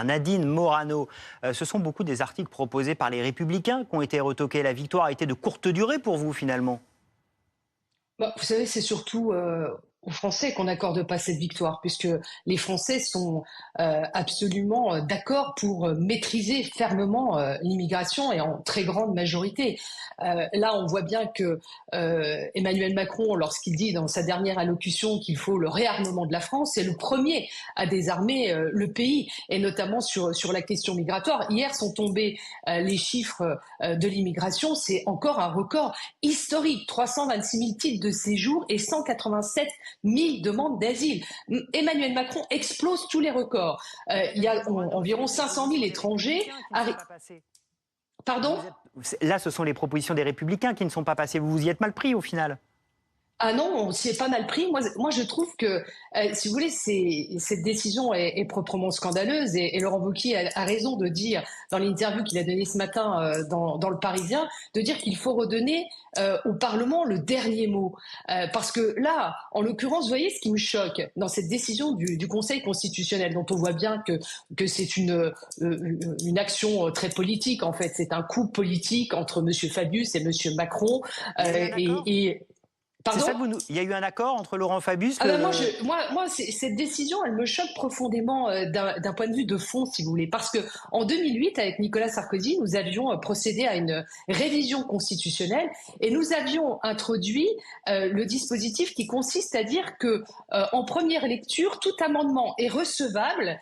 Nadine Morano, ce sont beaucoup des articles proposés par les Républicains qui ont été retoqués. La victoire a été de courte durée pour vous, finalement. Bah, vous savez, c'est surtout aux Français qu'on n'accorde pas cette victoire, puisque les Français sont absolument d'accord pour maîtriser fermement l'immigration et en très grande majorité. Là, on voit bien que Emmanuel Macron, lorsqu'il dit dans sa dernière allocution qu'il faut le réarmement de la France, c'est le premier à désarmer le pays, et notamment sur la question migratoire. Hier sont tombés les chiffres de l'immigration, c'est encore un record historique, 326 000 titres de séjour et 187 000 demandes d'asile. Emmanuel Macron explose tous les records. Il y a environ 500 000 étrangers. Pardon ? Là, ce sont les propositions des Républicains qui ne sont pas passées. Vous vous y êtes mal pris, au final. Ah non, on s'y est pas mal pris. Moi, je trouve que, si vous voulez, cette décision est proprement scandaleuse, et Laurent Wauquiez a raison de dire, dans l'interview qu'il a donnée ce matin dans Le Parisien, de dire qu'il faut redonner au Parlement le dernier mot. Parce que là, en l'occurrence, vous voyez ce qui me choque dans cette décision du Conseil constitutionnel, dont on voit bien que c'est une action très politique, en fait. C'est un coup politique entre M. Fabius et M. Macron. C'est ça que il y a eu un accord entre Laurent Fabius moi, cette décision, elle me choque profondément d'un point de vue de fond, si vous voulez. Parce que en 2008, avec Nicolas Sarkozy, nous avions procédé à une révision constitutionnelle et nous avions introduit le dispositif qui consiste à dire que, en première lecture, tout amendement est recevable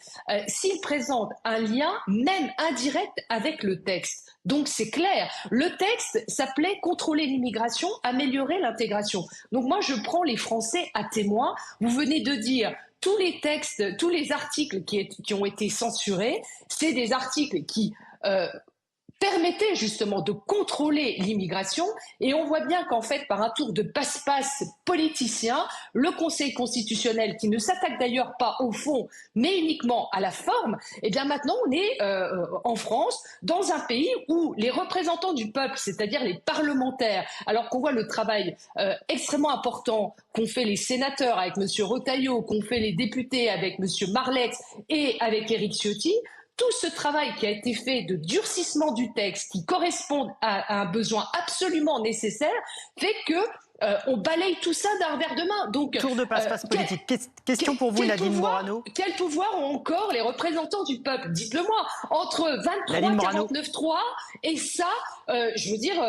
s'il présente un lien, même indirect, avec le texte. Donc c'est clair, le texte s'appelait contrôler l'immigration, améliorer l'intégration. Donc moi je prends les Français à témoin. Vous venez de dire tous les textes, tous les articles qui ont été censurés, c'est des articles qui permettait justement de contrôler l'immigration, et on voit bien qu'en fait, par un tour de passe-passe politicien, le Conseil constitutionnel, qui ne s'attaque d'ailleurs pas au fond, mais uniquement à la forme, et bien maintenant on est en France, dans un pays où les représentants du peuple, c'est-à-dire les parlementaires, alors qu'on voit le travail extrêmement important qu'ont fait les sénateurs avec M. Retailleau, qu'ont fait les députés avec M. Marlex et avec Éric Ciotti, tout ce travail qui a été fait de durcissement du texte, qui correspond à un besoin absolument nécessaire, fait que on balaye tout ça d'un revers de main. Donc, tour de passe-passe politique. Question pour vous, Nadine Morano. Quel pouvoir ont encore les représentants du peuple? Dites-le-moi. Entre 23-49-3 et ça, je veux dire,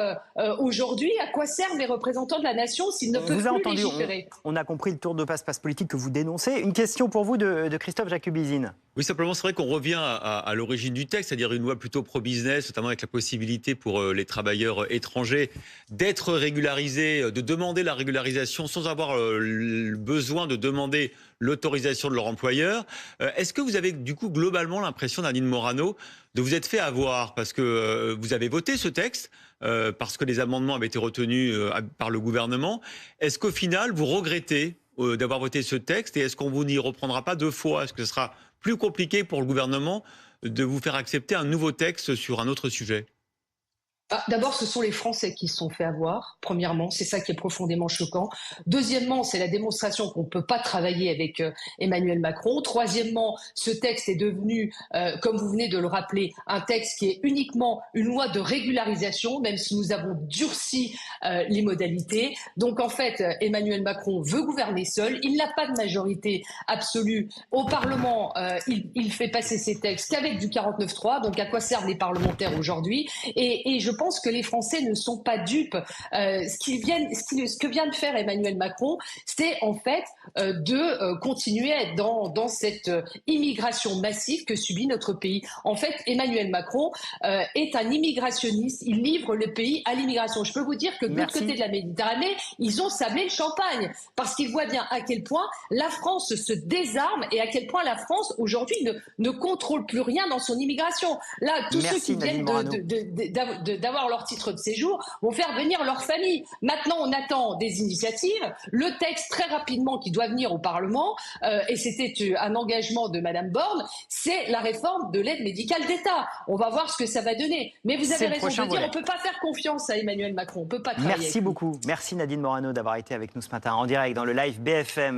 aujourd'hui, à quoi servent les représentants de la nation s'ils ne peuvent plus légiférer? On a compris le tour de passe-passe politique que vous dénoncez. Une question pour vous de Christophe Jacubizine. Oui, simplement, c'est vrai qu'on revient à l'origine du texte, c'est-à-dire une loi plutôt pro-business, notamment avec la possibilité pour les travailleurs étrangers d'être régularisés, de demander la régularisation sans avoir le besoin de demander l'autorisation de leur employeur. Est-ce que vous avez du coup globalement l'impression, Nadine Morano, de vous être fait avoir parce que vous avez voté ce texte, parce que les amendements avaient été retenus par le gouvernement? Est-ce qu'au final, vous regrettez d'avoir voté ce texte, et est-ce qu'on vous n'y reprendra pas deux fois? Est-ce que ce sera plus compliqué pour le gouvernement de vous faire accepter un nouveau texte sur un autre sujet? D'abord, ce sont les Français qui se sont fait avoir, premièrement, c'est ça qui est profondément choquant. Deuxièmement, c'est la démonstration qu'on ne peut pas travailler avec Emmanuel Macron. Troisièmement, ce texte est devenu, comme vous venez de le rappeler, un texte qui est uniquement une loi de régularisation, même si nous avons durci les modalités. Donc en fait, Emmanuel Macron veut gouverner seul, il n'a pas de majorité absolue au Parlement, il fait passer ses textes qu'avec du 49.3, donc à quoi servent les parlementaires aujourd'hui? Et je pense que les Français ne sont pas dupes. Ce que vient de faire Emmanuel Macron, c'est en fait de continuer à être dans cette immigration massive que subit notre pays. En fait, Emmanuel Macron est un immigrationniste. Il livre le pays à l'immigration. Je peux vous dire que de l'autre côté de la Méditerranée, ils ont sablé le champagne parce qu'ils voient bien à quel point la France se désarme et à quel point la France aujourd'hui ne contrôle plus rien dans son immigration. Là, tous ceux qui viennent d'avoir leur titre de séjour vont faire venir leur famille. Maintenant, on attend des initiatives. Le texte, très rapidement, qui doit venir au Parlement, et c'était un engagement de Madame Borne, c'est la réforme de l'aide médicale d'État. On va voir ce que ça va donner. Mais vous avez raison de dire, on ne peut pas faire confiance à Emmanuel Macron. On ne peut pas travailler. Merci beaucoup. Merci Nadine Morano d'avoir été avec nous ce matin en direct dans le live BFM.